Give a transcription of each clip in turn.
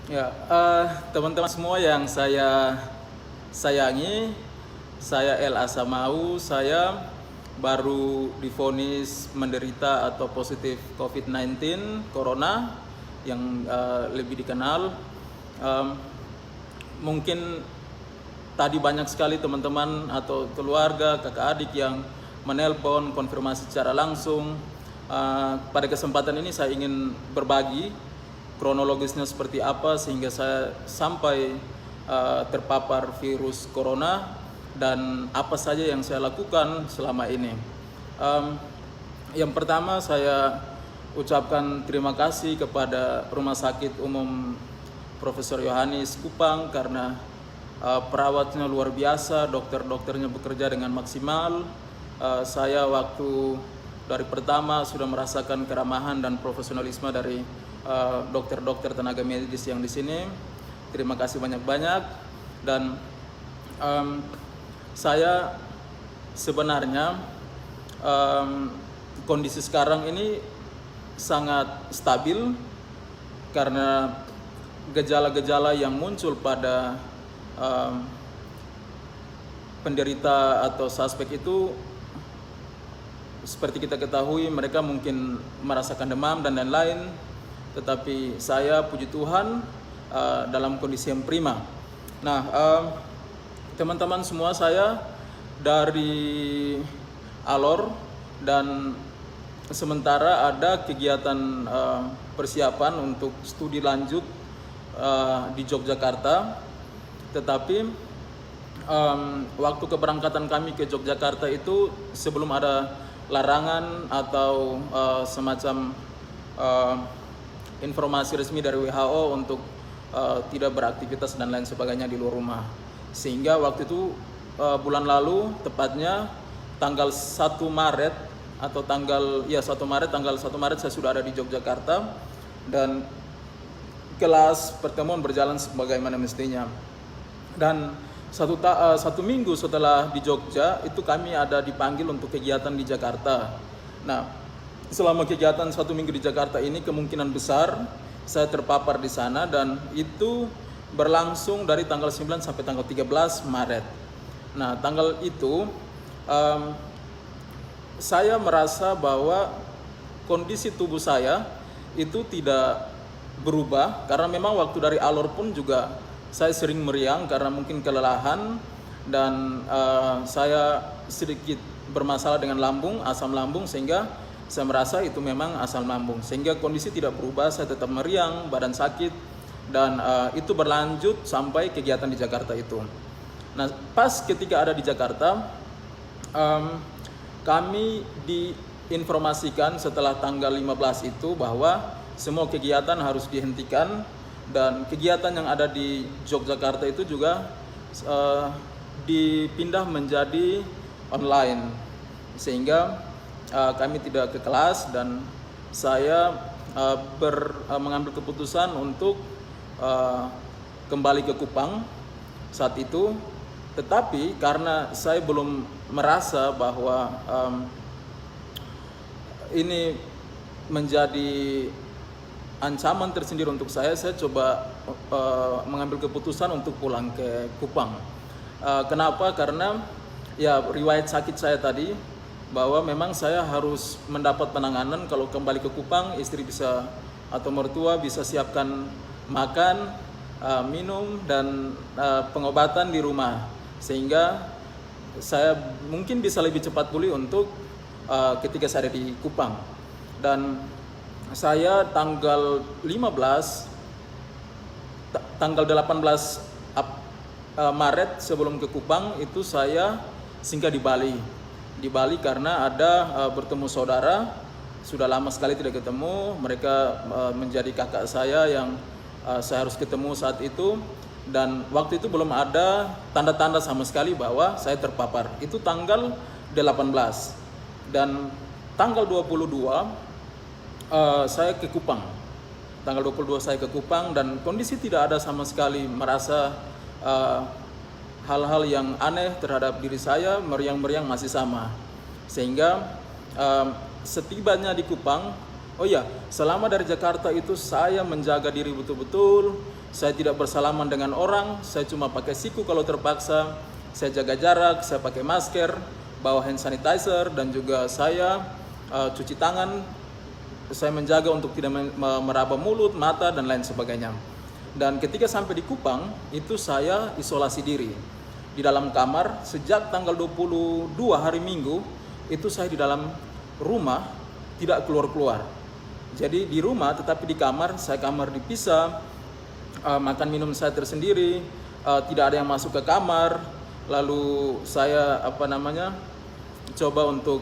Ya, teman-teman semua yang saya sayangi, saya El Asamau, saya baru divonis menderita atau positif COVID-19, Corona, yang lebih dikenal. Mungkin tadi banyak sekali teman-teman atau keluarga, kakak adik yang menelpon konfirmasi secara langsung. Pada kesempatan ini saya ingin berbagi kronologisnya seperti apa sehingga saya sampai terpapar virus corona dan apa saja yang saya lakukan selama ini. Yang pertama saya ucapkan terima kasih kepada Rumah Sakit Umum Profesor Yohanes Kupang karena perawatnya luar biasa, dokter-dokternya bekerja dengan maksimal. Saya waktu dari pertama sudah merasakan keramahan dan profesionalisme dari dokter-dokter tenaga medis yang di sini. Terima kasih banyak-banyak. Dan saya sebenarnya kondisi sekarang ini sangat stabil karena gejala-gejala yang muncul pada penderita atau suspek itu seperti kita ketahui mereka mungkin merasakan demam dan lain-lain, tetapi saya puji Tuhan dalam kondisi yang prima. Nah, teman-teman semua, saya dari Alor dan sementara ada kegiatan persiapan untuk studi lanjut di Yogyakarta, tetapi waktu keberangkatan kami ke Yogyakarta itu sebelum ada larangan atau semacam informasi resmi dari WHO untuk tidak beraktivitas dan lain sebagainya di luar rumah. Sehingga waktu itu bulan lalu tepatnya tanggal 1 Maret atau tanggal 1 Maret saya sudah ada di Yogyakarta dan kelas pertemuan berjalan sebagaimana mestinya. Dan satu minggu setelah di Jogja itu kami ada dipanggil untuk kegiatan di Jakarta. Nah, selama kegiatan 1 minggu di Jakarta ini kemungkinan besar saya terpapar di sana dan itu berlangsung dari tanggal 9 sampai tanggal 13 Maret. Nah, tanggal itu saya merasa bahwa kondisi tubuh saya itu tidak berubah karena memang waktu dari Alor pun juga saya sering meriang karena mungkin kelelahan dan saya sedikit bermasalah dengan lambung, asam lambung, sehingga saya merasa itu memang asam lambung. Sehingga kondisi tidak berubah, saya tetap meriang, badan sakit, dan itu berlanjut sampai kegiatan di Jakarta itu. Nah, pas ketika ada di Jakarta, kami diinformasikan setelah tanggal 15 itu bahwa semua kegiatan harus dihentikan. Dan kegiatan yang ada di Yogyakarta itu juga dipindah menjadi online, sehingga kami tidak ke kelas dan saya mengambil keputusan untuk kembali ke Kupang saat itu. Tetapi karena saya belum merasa bahwa ini menjadi ancaman tersendiri untuk saya coba mengambil keputusan untuk pulang ke Kupang. Kenapa? Karena ya riwayat sakit saya tadi bahwa memang saya harus mendapat penanganan. Kalau kembali ke Kupang, istri bisa atau mertua bisa siapkan makan, minum dan pengobatan di rumah, sehingga saya mungkin bisa lebih cepat pulih untuk ketika saya ada di Kupang. Dan saya tanggal 18 Maret sebelum ke Kupang itu saya singgah di Bali. Di Bali karena ada bertemu saudara, sudah lama sekali tidak ketemu. Mereka menjadi kakak saya yang saya harus ketemu saat itu. Dan waktu itu belum ada tanda-tanda sama sekali bahwa saya terpapar. Itu tanggal 18. Dan tanggal 22 saya ke Kupang. Tanggal 22 saya ke Kupang dan kondisi tidak ada sama sekali merasa hal-hal yang aneh terhadap diri saya, meriang-meriang masih sama. Sehingga setibanya di Kupang, Oh iya, selama dari Jakarta itu saya menjaga diri betul-betul. Saya tidak bersalaman dengan orang, saya cuma pakai siku kalau terpaksa. Saya jaga jarak, saya pakai masker, bawa hand sanitizer, dan juga saya cuci tangan. Saya menjaga untuk tidak meraba mulut, mata, dan lain sebagainya. Dan ketika sampai di Kupang, itu saya isolasi diri di dalam kamar sejak tanggal 22 hari Minggu. Itu saya di dalam rumah, tidak keluar-keluar. Jadi di rumah tetapi di kamar, saya kamar dipisah, makan minum saya tersendiri, tidak ada yang masuk ke kamar. Lalu saya coba untuk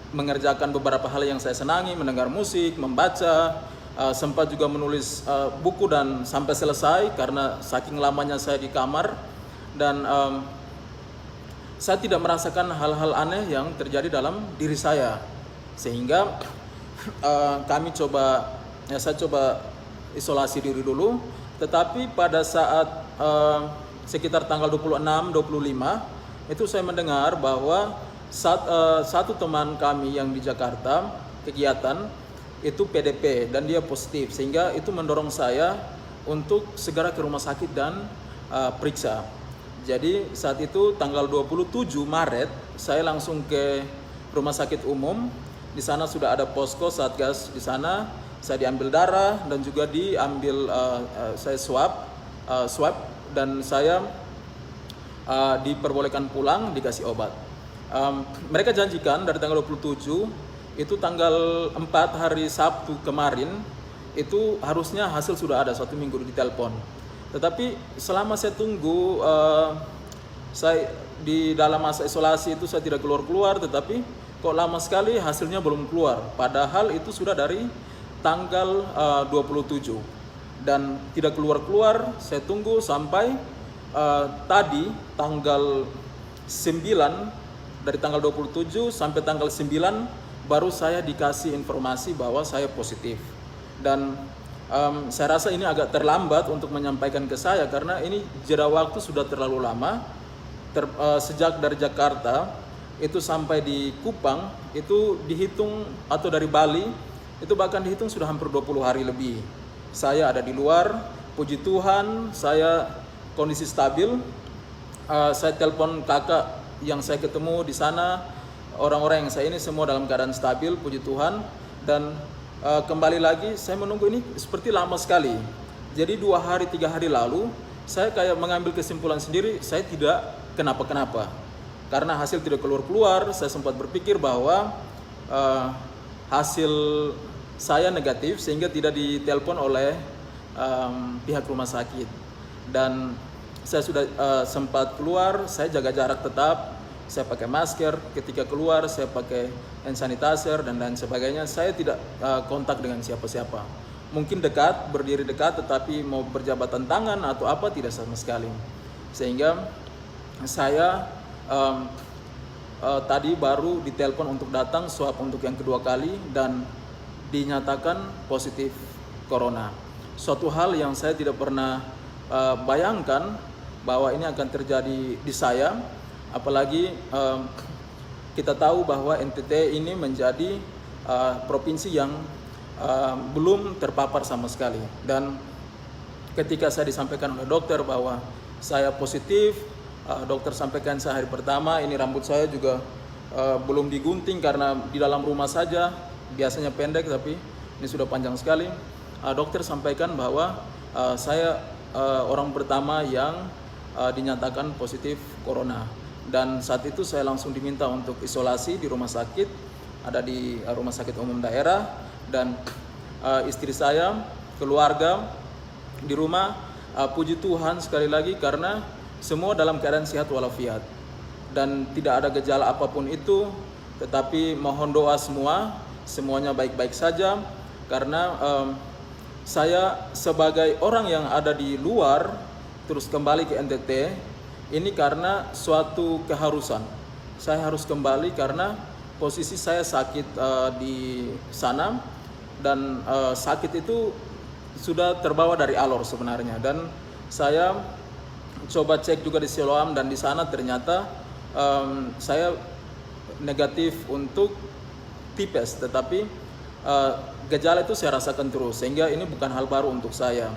mengerjakan beberapa hal yang saya senangi, mendengar musik, membaca, sempat juga menulis buku dan sampai selesai karena saking lamanya saya di kamar. Dan saya tidak merasakan hal-hal aneh yang terjadi dalam diri saya, sehingga saya coba isolasi diri dulu. Tetapi pada saat sekitar tanggal 26-25 itu saya mendengar bahwa satu teman kami yang di Jakarta kegiatan itu PDP dan dia positif, sehingga itu mendorong saya untuk segera ke rumah sakit dan periksa. Jadi saat itu tanggal 27 Maret saya langsung ke rumah sakit umum. Di sana sudah ada posko Satgas di sana. Saya diambil darah dan juga diambil saya swab dan saya diperbolehkan pulang, dikasih obat. Mereka janjikan dari tanggal 27 itu tanggal 4 hari Sabtu kemarin itu harusnya hasil sudah ada, 1 minggu ditelepon. Tetapi selama saya tunggu, saya di dalam masa isolasi itu saya tidak keluar-keluar, tetapi kok lama sekali hasilnya belum keluar. Padahal itu sudah dari tanggal 27 dan tidak keluar-keluar. Saya tunggu sampai tadi tanggal 9, dari tanggal 27 sampai tanggal 9 baru saya dikasih informasi bahwa saya positif. Dan saya rasa ini agak terlambat untuk menyampaikan ke saya karena ini jeda waktu sudah terlalu lama. Sejak dari Jakarta itu sampai di Kupang itu dihitung, atau dari Bali itu bahkan dihitung sudah hampir 20 hari lebih. Saya ada di luar, puji Tuhan saya kondisi stabil. Saya telepon kakak yang saya ketemu di sana, orang-orang yang saya ini semua dalam keadaan stabil, puji Tuhan. Dan kembali lagi saya menunggu ini seperti lama sekali. Jadi 2 hari 3 hari lalu saya kayak mengambil kesimpulan sendiri, saya tidak kenapa-kenapa. Karena hasil tidak keluar-keluar, saya sempat berpikir bahwa hasil saya negatif sehingga tidak ditelepon oleh pihak rumah sakit. Dan saya sudah sempat keluar, saya jaga jarak tetap, saya pakai masker, ketika keluar saya pakai hand sanitizer dan lain sebagainya. Saya tidak kontak dengan siapa-siapa. Mungkin dekat, berdiri dekat, tetapi mau berjabatan tangan atau apa tidak sama sekali. Sehingga saya tadi baru ditelepon untuk datang swab untuk yang kedua kali dan dinyatakan positif corona. Suatu hal yang saya tidak pernah bayangkan bahwa ini akan terjadi di saya, apalagi kita tahu bahwa NTT ini menjadi provinsi yang belum terpapar sama sekali. Dan ketika saya disampaikan oleh dokter bahwa saya positif, dokter sampaikan saya hari pertama, ini rambut saya juga belum digunting karena di dalam rumah saja, biasanya pendek tapi ini sudah panjang sekali. Dokter sampaikan bahwa saya orang pertama yang dinyatakan positif corona. Dan saat itu saya langsung diminta untuk isolasi di rumah sakit, ada di rumah sakit umum daerah. Dan istri saya, keluarga di rumah, puji Tuhan sekali lagi karena semua dalam keadaan sehat walafiat dan tidak ada gejala apapun itu. Tetapi mohon doa semuanya baik-baik saja, karena saya sebagai orang yang ada di luar terus kembali ke NTT ini karena suatu keharusan. Saya harus kembali karena posisi saya sakit di sana, dan sakit itu sudah terbawa dari alor sebenarnya. Dan saya coba cek juga di Siloam dan di sana ternyata saya negatif untuk tipes, tetapi gejala itu saya rasakan terus, sehingga ini bukan hal baru untuk saya.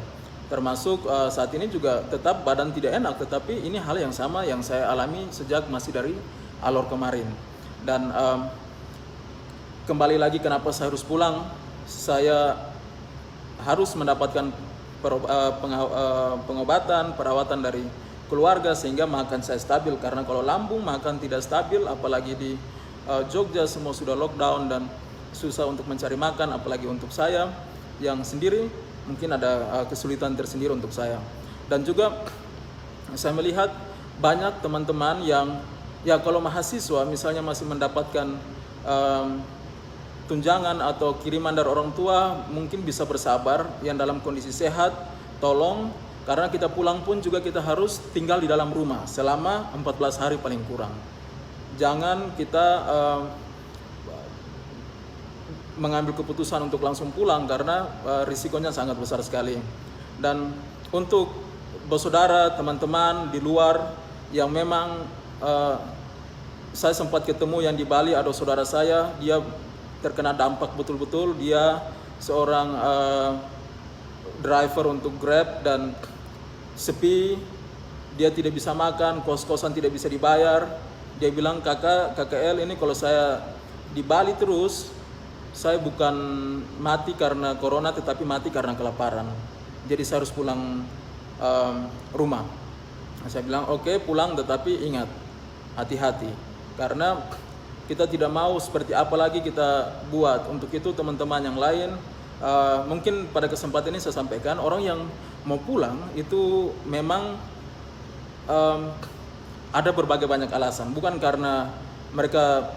Termasuk saat ini juga tetap badan tidak enak, tetapi ini hal yang sama yang saya alami sejak masih dari alor kemarin. Dan kembali lagi kenapa saya harus pulang, saya harus mendapatkan pengobatan, perawatan dari keluarga sehingga makan saya stabil. Karena kalau lambung makan tidak stabil, apalagi di Jogja semua sudah lockdown dan susah untuk mencari makan, apalagi untuk saya yang sendiri mungkin ada kesulitan tersendiri untuk saya. Dan juga saya melihat banyak teman-teman yang ya kalau mahasiswa misalnya masih mendapatkan tunjangan atau kiriman dari orang tua, mungkin bisa bersabar. Yang dalam kondisi sehat, tolong, karena kita pulang pun juga kita harus tinggal di dalam rumah selama 14 hari paling kurang. Jangan kita mengambil keputusan untuk langsung pulang karena risikonya sangat besar sekali. Dan untuk bersaudara, teman-teman di luar yang memang saya sempat ketemu yang di Bali, ada saudara saya, dia terkena dampak betul-betul. Dia seorang driver untuk Grab dan sepi, dia tidak bisa makan, kos-kosan tidak bisa dibayar. Dia bilang, KKL ini kalau saya di Bali terus, saya bukan mati karena corona tetapi mati karena kelaparan. Jadi saya harus pulang rumah. Saya bilang oke, pulang, tetapi ingat, hati-hati. Karena kita tidak mau seperti apa lagi kita buat. Untuk itu teman-teman yang lain, mungkin pada kesempatan ini saya sampaikan, orang yang mau pulang itu memang ada berbagai banyak alasan. Bukan karena mereka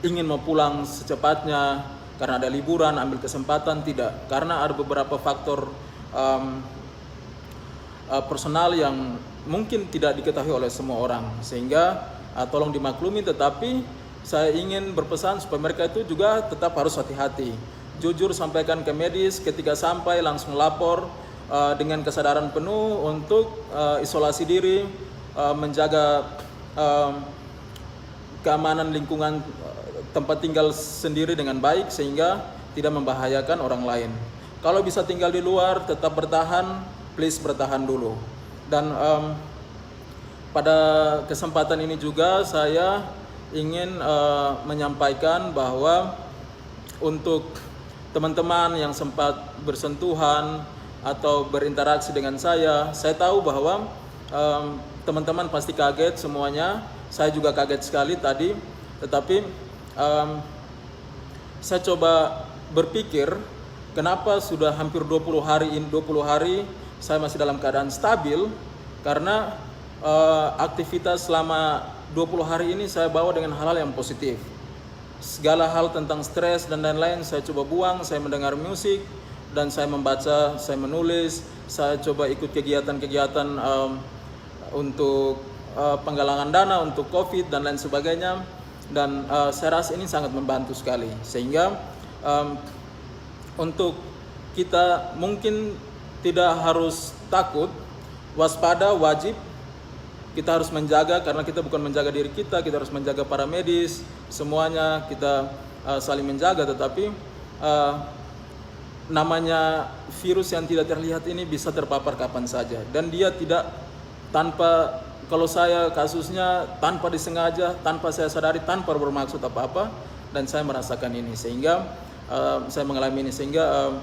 ingin mau pulang secepatnya, karena ada liburan, ambil kesempatan, tidak. Karena ada beberapa faktor personal yang mungkin tidak diketahui oleh semua orang. Sehingga tolong dimaklumi, tetapi saya ingin berpesan supaya mereka itu juga tetap harus hati-hati. Jujur sampaikan ke medis, ketika sampai langsung lapor dengan kesadaran penuh untuk isolasi diri, menjaga keamanan lingkungan tempat tinggal sendiri dengan baik sehingga tidak membahayakan orang lain. Kalau bisa tinggal di luar, tetap bertahan, please bertahan dulu. Dan pada kesempatan ini juga saya ingin menyampaikan bahwa untuk teman-teman yang sempat bersentuhan atau berinteraksi dengan saya tahu bahwa teman-teman pasti kaget semuanya. Saya juga kaget sekali tadi, tetapi saya coba berpikir kenapa sudah hampir 20 hari saya masih dalam keadaan stabil, karena aktivitas selama 20 hari ini saya bawa dengan hal-hal yang positif. Segala hal tentang stres dan lain-lain saya coba buang, saya mendengar musik dan saya membaca, saya menulis, saya coba ikut kegiatan-kegiatan untuk penggalangan dana untuk COVID dan lain sebagainya. Dan saya rasa ini sangat membantu sekali, sehingga untuk kita mungkin tidak harus takut, waspada, wajib kita harus menjaga, karena kita bukan menjaga diri kita harus menjaga para medis, semuanya kita saling menjaga. Tetapi namanya virus yang tidak terlihat ini bisa terpapar kapan saja, dan dia tidak tanpa, kalau saya kasusnya tanpa disengaja, tanpa saya sadari, tanpa bermaksud apa-apa, dan saya merasakan ini, sehingga saya mengalami ini, sehingga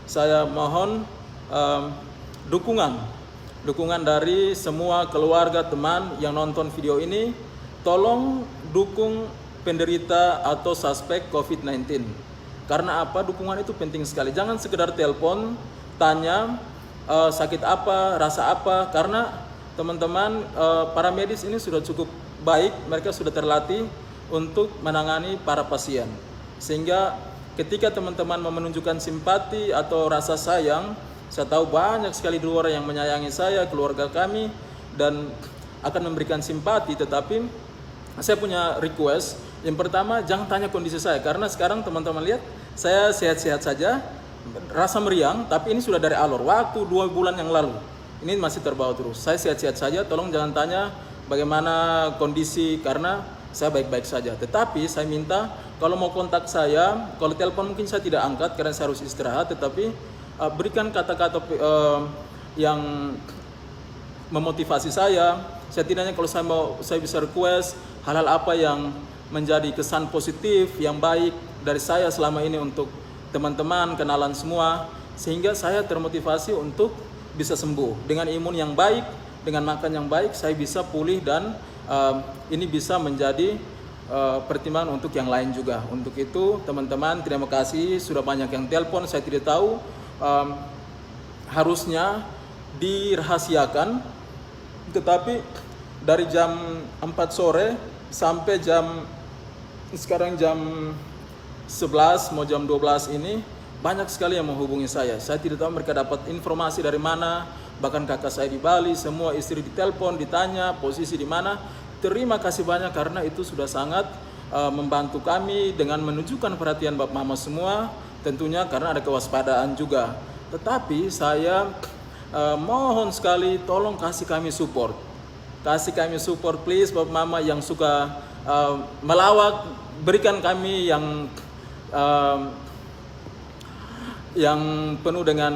saya mohon dukungan dari semua keluarga, teman yang nonton video ini. Tolong dukung penderita atau suspek COVID-19. Karena apa? Dukungan itu penting sekali. Jangan sekedar telepon, tanya sakit apa, rasa apa, karena teman-teman para medis ini sudah cukup baik, mereka sudah terlatih untuk menangani para pasien. Sehingga ketika teman-teman menunjukkan simpati atau rasa sayang, saya tahu banyak sekali di luar yang menyayangi saya, keluarga kami, dan akan memberikan simpati. Tetapi saya punya request, yang pertama jangan tanya kondisi saya, karena sekarang teman-teman lihat saya sehat-sehat saja, rasa meriang, tapi ini sudah dari alor, waktu 2 bulan yang lalu. Ini masih terbawa terus. Saya sehat-sehat saja, tolong jangan tanya bagaimana kondisi, karena saya baik-baik saja. Tetapi saya minta kalau mau kontak saya, kalau telepon mungkin saya tidak angkat karena saya harus istirahat, tetapi berikan kata-kata yang memotivasi saya. Setidaknya kalau saya bisa request hal-hal apa yang menjadi kesan positif yang baik dari saya selama ini untuk teman-teman, kenalan semua, sehingga saya termotivasi untuk bisa sembuh dengan imun yang baik, dengan makan yang baik, saya bisa pulih dan ini bisa menjadi pertimbangan untuk yang lain juga. Untuk itu teman-teman, terima kasih sudah banyak yang telepon. Saya tidak tahu harusnya dirahasiakan, tetapi dari jam 4 sore sampai sekarang jam 11 mau jam 12 ini banyak sekali yang menghubungi saya. Saya tidak tahu mereka dapat informasi dari mana. Bahkan kakak saya di Bali, semua istri ditelepon, ditanya posisi di mana. Terima kasih banyak karena itu sudah sangat membantu kami dengan menunjukkan perhatian Bapak Mama semua. Tentunya karena ada kewaspadaan juga. Tetapi saya mohon sekali tolong kasih kami support. Kasih kami support please Bapak Mama yang suka melawak, berikan kami yang penuh dengan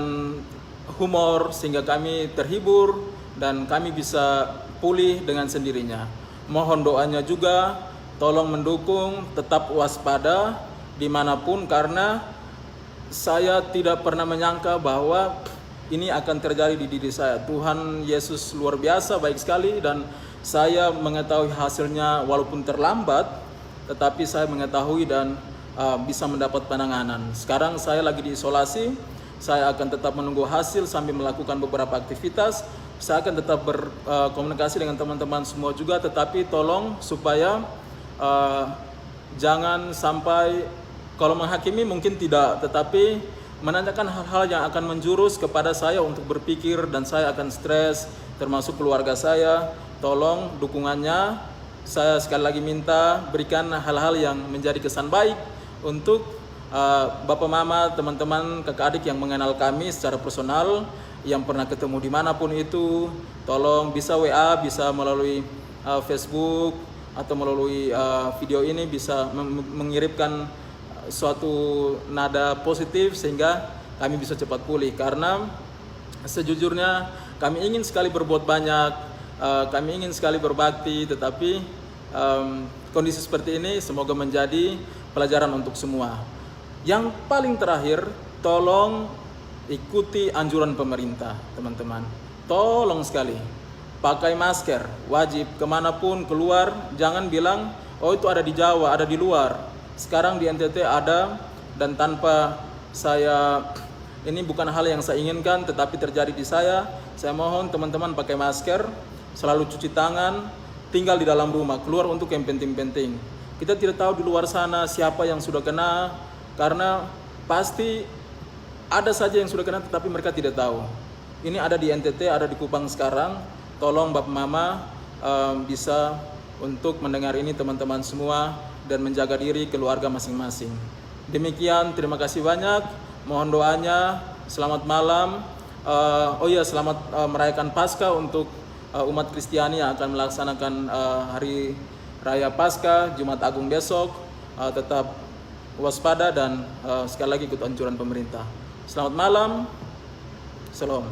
humor sehingga kami terhibur dan kami bisa pulih dengan sendirinya. Mohon doanya juga, tolong mendukung, tetap waspada dimanapun karena saya tidak pernah menyangka bahwa ini akan terjadi di diri saya. Tuhan Yesus luar biasa baik sekali dan saya mengetahui hasilnya walaupun terlambat, tetapi saya mengetahui dan bisa mendapat penanganan. Sekarang saya lagi diisolasi. Saya akan tetap menunggu hasil sambil melakukan beberapa aktivitas. Saya akan tetap berkomunikasi dengan teman-teman semua juga, tetapi tolong supaya jangan sampai, kalau menghakimi mungkin tidak, tetapi menanyakan hal-hal yang akan menjurus kepada saya untuk berpikir dan saya akan stres, termasuk keluarga saya. Tolong dukungannya. Saya sekali lagi minta berikan hal-hal yang menjadi kesan baik untuk Bapak Mama, teman-teman, kakak adik yang mengenal kami secara personal, yang pernah ketemu dimanapun itu. Tolong bisa WA, bisa melalui Facebook atau melalui video ini bisa mengirimkan suatu nada positif sehingga kami bisa cepat pulih. Karena sejujurnya kami ingin sekali berbuat banyak, kami ingin sekali berbakti, tetapi kondisi seperti ini semoga menjadi pelajaran untuk semua. Yang paling terakhir, tolong ikuti anjuran pemerintah, teman-teman. Tolong sekali, pakai masker, wajib kemanapun keluar. Jangan bilang, oh itu ada di Jawa, ada di luar. Sekarang di NTT ada, dan tanpa saya, ini bukan hal yang saya inginkan, tetapi terjadi di saya. Saya mohon teman-teman pakai masker, selalu cuci tangan, tinggal di dalam rumah, keluar untuk yang penting-penting. Kita tidak tahu di luar sana siapa yang sudah kena, karena pasti ada saja yang sudah kena tetapi mereka tidak tahu. Ini ada di NTT, ada di Kupang sekarang. Tolong Bapak Mama bisa untuk mendengar ini teman-teman semua dan menjaga diri keluarga masing-masing. Demikian, terima kasih banyak. Mohon doanya. Selamat malam. Selamat merayakan Paskah untuk umat Kristiani yang akan melaksanakan hari Raya Paskah, Jumat Agung besok. Tetap waspada dan sekali lagi ikut anjuran pemerintah. Selamat malam. Salam.